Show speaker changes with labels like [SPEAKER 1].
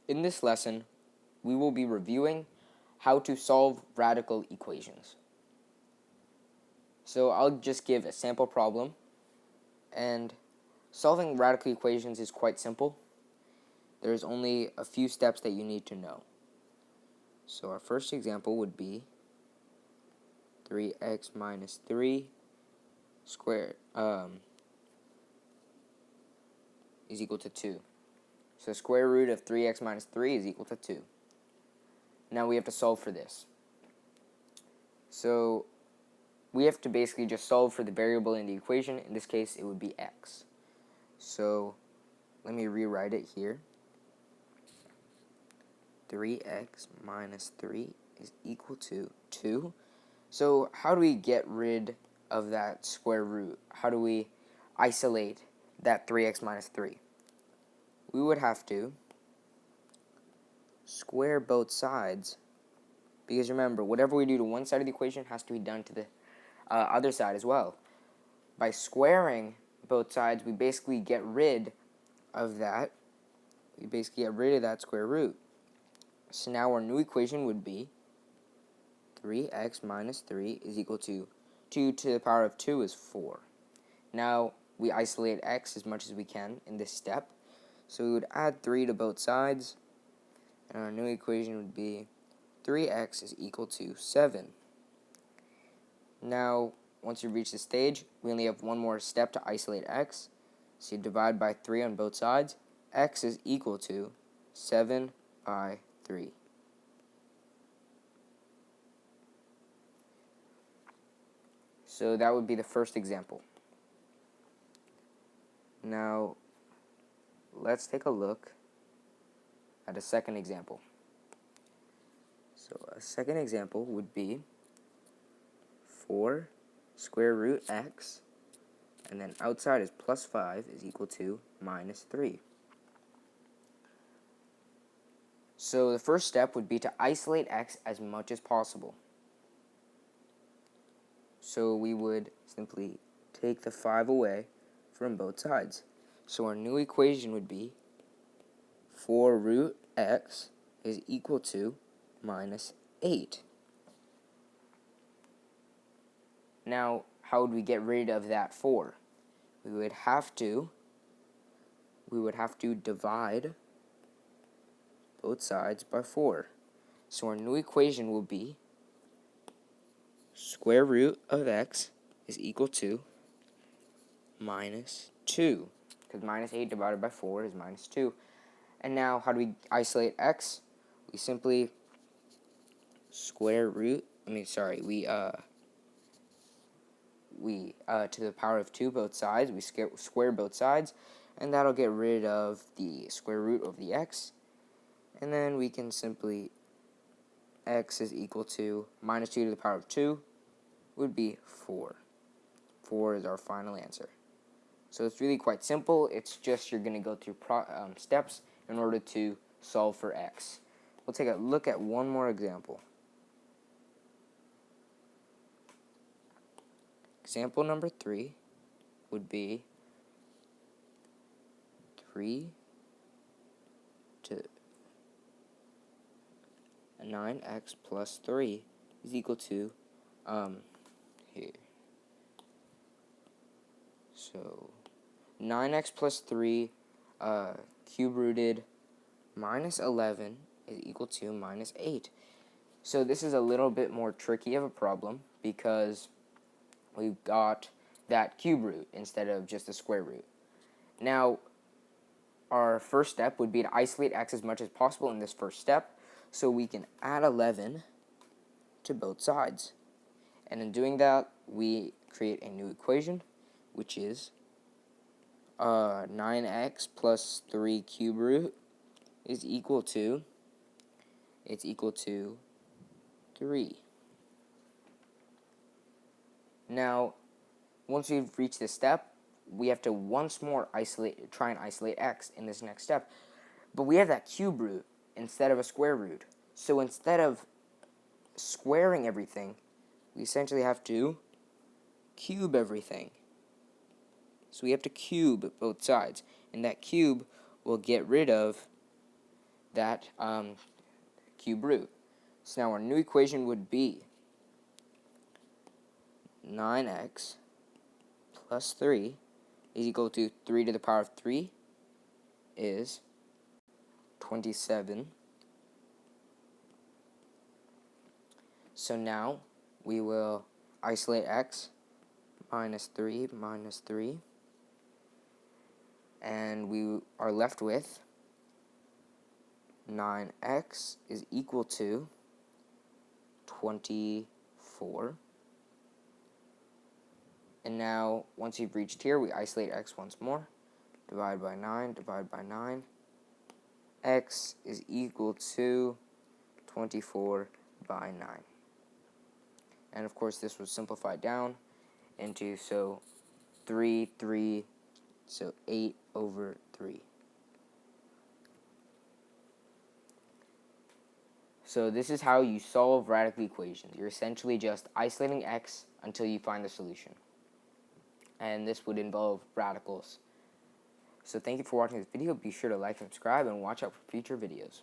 [SPEAKER 1] In this lesson, we will be reviewing how to solve radical equations. So I'll just give a sample problem, and solving radical equations is quite simple. There's only a few steps that you need to know. So our first example would be 3x minus 3 squared is equal to 2. So square root of 3x minus 3 is equal to 2. Now we have to solve for this. So we have to basically just solve for the variable in the equation. In this case, it would be x. So let me rewrite it here. 3x minus 3 is equal to 2. So how do we get rid of that square root? How do we isolate that 3x minus 3? We would have to square both sides, because remember, whatever we do to one side of the equation has to be done to the other side as well. By squaring both sides, we basically get rid of that. We basically get rid of that square root. So now our new equation would be 3x minus 3 is equal to 2 to the power of 2 is 4. Now we isolate x as much as we can in this step. So we would add 3 to both sides, and our new equation would be 3x is equal to 7. Now, once you reach this stage, we only have one more step to isolate x. So you divide by 3 on both sides. X is equal to 7 by 3. So that would be the first example. Now, let's take a look at a second example. So a second example would be 4 square root x, and then outside is plus 5 is equal to minus 3. So the first step would be to isolate x as much as possible. So we would simply take the 5 away from both sides. So our new equation would be 4 root x is equal to minus 8. Now, how would we get rid of that 4? We would have to divide both sides by 4. So our new equation will be square root of x is equal to minus 2. Because minus 8 divided by 4 is minus 2. And now, how do we isolate x? We simply we to the power of 2 both sides, we square both sides, and that'll get rid of the square root of the x. And then we can simply, x is equal to minus 2 to the power of 2 would be 4. 4 is our final answer. So it's really quite simple. It's just you're going to go through steps in order to solve for x. We'll take a look at one more example. Example number 3 would be 3 to 9x plus 3 is equal to, here. So 9x plus 3 cube rooted minus 11 is equal to minus 8. So this is a little bit more tricky of a problem because we've got that cube root instead of just the square root. Now, our first step would be to isolate x as much as possible in this first step, so we can add 11 to both sides. And in doing that, we create a new equation, which is 9x plus 3 cube root is equal to 3. Now, once we've reached this step, we have to once more try and isolate x in this next step. But we have that cube root instead of a square root. So instead of squaring everything, we essentially have to cube everything. So we have to cube both sides, and that cube will get rid of that cube root. So now our new equation would be 9x plus 3 is equal to 3 to the power of 3 is 27. So now we will isolate x, minus 3, and we are left with 9x is equal to 24. And now, once you've reached here, we isolate x once more. Divide by 9. X is equal to 24 by 9. And of course, this was simplified down into, so 3, so 8 over 3. So this is how you solve radical equations. You're essentially just isolating x until you find the solution. And this would involve radicals. So thank you for watching this video. Be sure to like and subscribe and watch out for future videos.